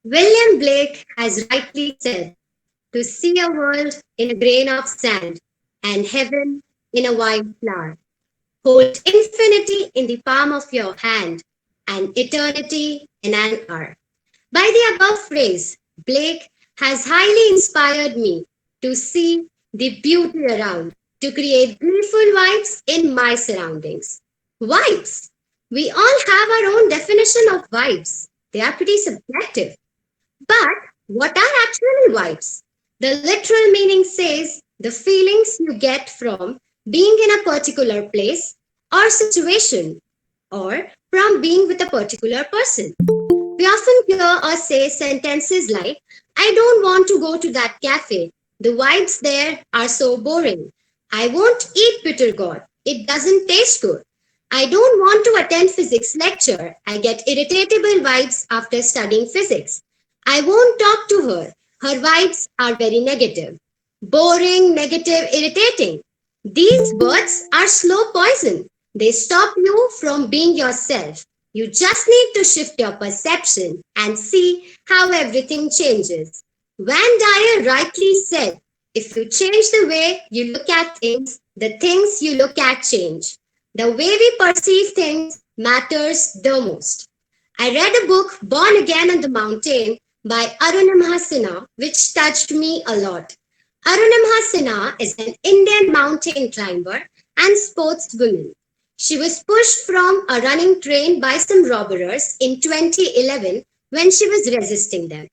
William Blake has rightly said, to see a world in a grain of sand and heaven in a white flower. Hold infinity in the palm of your hand and eternity in an hour. By the above phrase, Blake has highly inspired me to see the beauty around, to create beautiful vibes in my surroundings. Vibes. We all have our own definition of vibes. They are pretty subjective. But what are actually vibes? The literal meaning says the feelings you get from being in a particular place or situation or from being with a particular person. We often hear or say sentences like, I don't want to go to that cafe. The vibes there are so boring. I won't eat bitter gourd. It doesn't taste good. I don't want to attend physics lecture. I get irritable vibes after studying physics. I won't talk to her. Her vibes are very negative. Boring, negative, irritating. These words are slow poison. They stop you from being yourself. You just need to shift your perception and see how everything changes. Van Dyer rightly said, if you change the way you look at things, the things you look at change. The way we perceive things matters the most. I read a book, Born Again on the Mountain, by Arunam Hasina, which touched me a lot. Arunam Hasina is an Indian mountain climber and sportswoman. She was pushed from a running train by some robbers in 2011 when she was resisting them.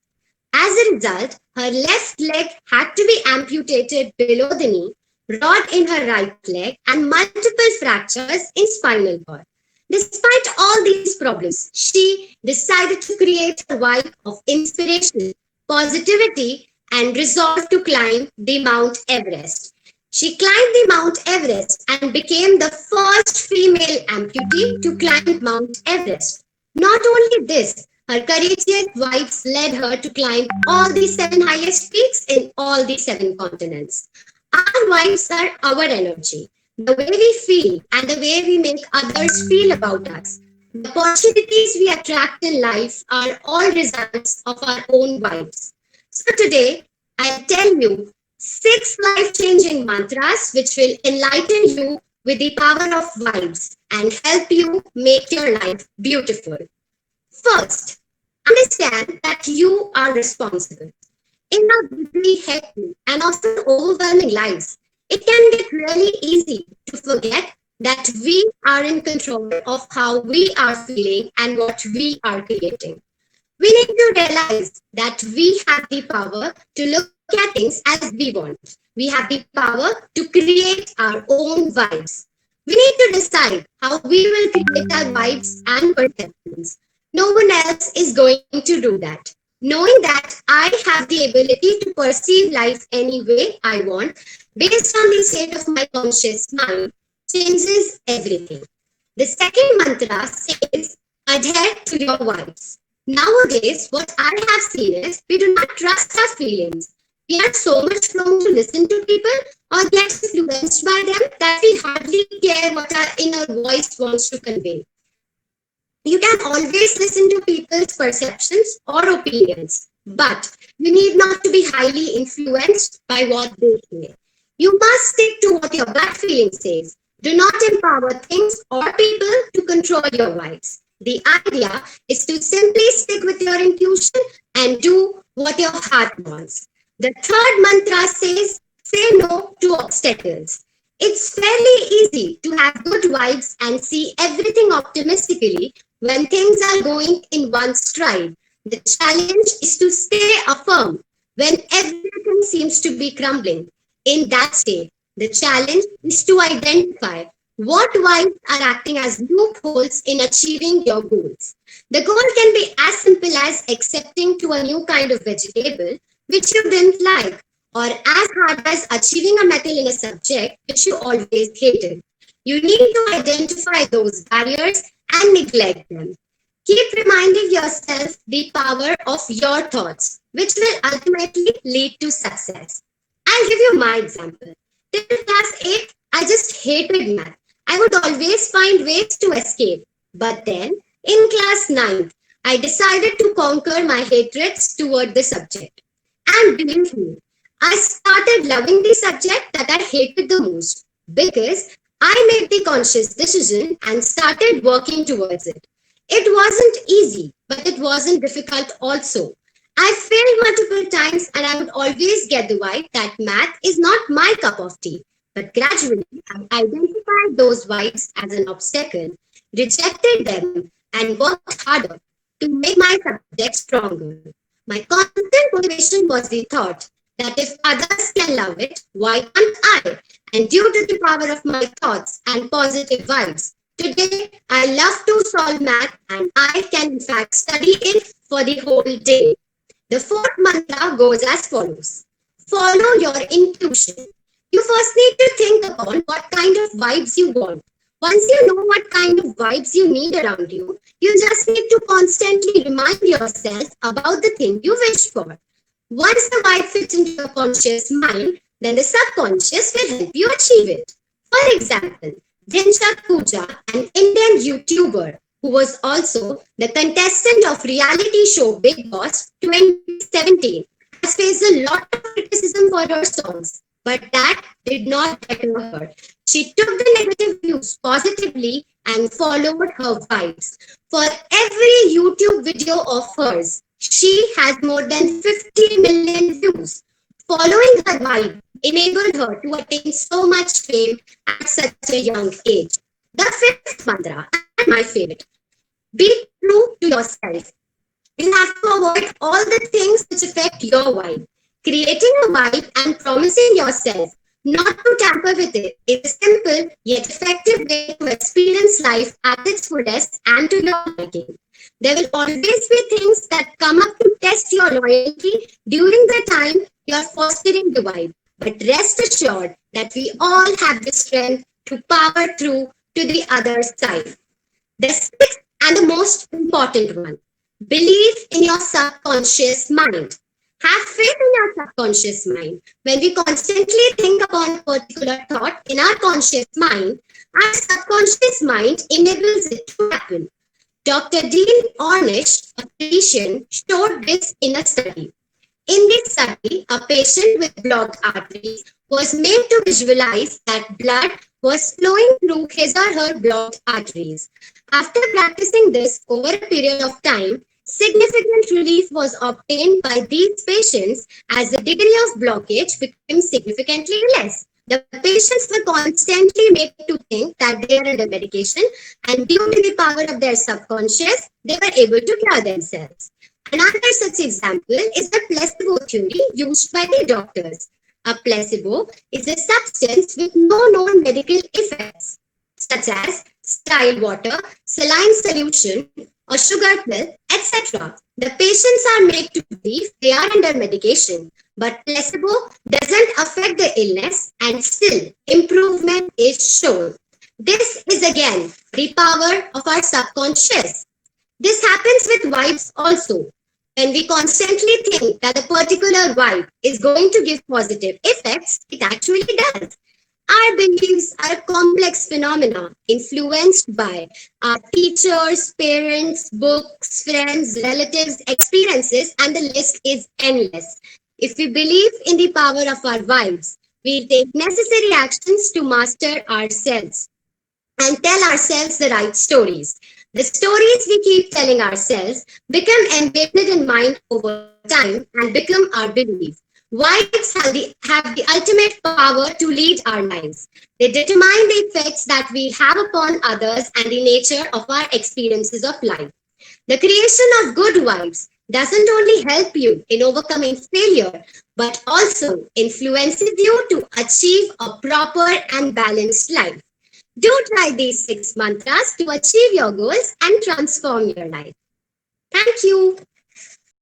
As a result, her left leg had to be amputated below the knee, rod in her right leg, and multiple fractures in spinal cord. Despite all these problems, she decided to create a vibe of inspiration, positivity, and resolve to climb the Mount Everest. She climbed the Mount Everest and became the first female amputee to climb Mount Everest. Not only this, her courageous vibes led her to climb all the seven highest peaks in all the seven continents. Our vibes are our energy, the way we feel and the way we make others feel about us. The opportunities we attract in life are all results of our own vibes. So today, I'll tell you six life changing mantras which will enlighten you with the power of vibes and help you make your life beautiful. First, understand that you are responsible. In our busy, hectic, and often overwhelming lives, it can get really easy to forget that we are in control of how we are feeling and what we are creating. We need to realize that we have the power to look at things as we want. We have the power to create our own vibes. We need to decide how we will create our vibes and perceptions. No one else is going to do that. Knowing that I have the ability to perceive life any way I want based on the state of my conscious mind changes everything. The second mantra says, adhere to your vibes. Nowadays, what I have seen is we do not trust our feelings. We are so much prone to listen to people or get influenced by them that we hardly care what our inner voice wants to convey. You can always listen to people's perceptions or opinions, but you need not to be highly influenced by what they say. You must stick to what your gut feeling says. Do not empower things or people to control your vibes. The idea is to simply stick with your intuition and do what your heart wants. The third mantra says, say no to obstacles. It's fairly easy to have good vibes and see everything optimistically when things are going in one stride. The challenge is to stay firm when everything seems to be crumbling. In that state, the challenge is to identify what vibes are acting as loopholes in achieving your goals. The goal can be as simple as accepting to a new kind of vegetable which you didn't like, or as hard as achieving a medal in a subject which you always hated. You need to identify those barriers and neglect them. Keep reminding yourself the power of your thoughts, which will ultimately lead to success. I'll give you my example. Till class 8, I just hated math. I would always find ways to escape. But then, in class 9, I decided to conquer my hatreds toward the subject. And believe me, I started loving the subject that I hated the most because I made the conscious decision and started working towards it. It wasn't easy, but it wasn't difficult also. I failed multiple times and I would always get the vibe that math is not my cup of tea. But gradually, I identified those vibes as an obstacle, rejected them, and worked harder to make my subject stronger. My constant motivation was the thought that if others can love it, why can't I? And due to the power of my thoughts and positive vibes, today I love to solve math and I can in fact study it for the whole day. The fourth mantra goes as follows: follow your intuition. You first need to think upon what kind of vibes you want. Once you know what kind of vibes you need around you, you just need to constantly remind yourself about the thing you wish for. Once the vibe fits into your conscious mind, then the subconscious will help you achieve it. For example, Dinshak Pooja, an Indian YouTuber who was also the contestant of reality show Big Boss 2017, has faced a lot of criticism for her songs, but that did not deter her. She took the negative views positively and followed her vibes. For every YouTube video of hers, she has more than 50 million views. Following her vibe enabled her to attain so much fame at such a young age. The fifth mantra, and my favorite: be true to yourself. You have to avoid all the things which affect your vibe. Creating a vibe and promising yourself not to tamper with it is a simple yet effective way to experience life at its fullest and to your liking. There will always be things that come up to test your loyalty during the time you are fostering the vibe. But rest assured that we all have the strength to power through to the other side. The sixth and the most important one: believe in your subconscious mind. Have faith in your subconscious mind. When we constantly think upon a particular thought in our conscious mind, our subconscious mind enables it to happen. Dr. Dean Ornish, a physician, showed this in a study. In this study, a patient with blocked arteries was made to visualize that blood was flowing through his or her blocked arteries. After practicing this over a period of time, significant relief was obtained by these patients as the degree of blockage became significantly less. The patients were constantly made to think that they are under medication, and due to the power of their subconscious, they were able to cure themselves. Another such example is the placebo theory used by the doctors. A placebo is a substance with no known medical effects, such as sterile water, saline solution, or sugar pill, etc. The patients are made to believe they are under medication, but placebo doesn't affect the illness and still improvement is shown. This is again the power of our subconscious. This happens with vibes also. When we constantly think that a particular vibe is going to give positive effects, it actually does. Our beliefs are a complex phenomena influenced by our teachers, parents, books, friends, relatives, experiences, and the list is endless. If we believe in the power of our vibes, we take necessary actions to master ourselves and tell ourselves the right stories. The stories we keep telling ourselves become embedded in mind over time and become our belief. Vibes have the ultimate power to lead our lives. They determine the effects that we have upon others and the nature of our experiences of life. The creation of good vibes doesn't only help you in overcoming failure, but also influences you to achieve a proper and balanced life. Do try these 6 mantras to achieve your goals and transform your life. Thank you.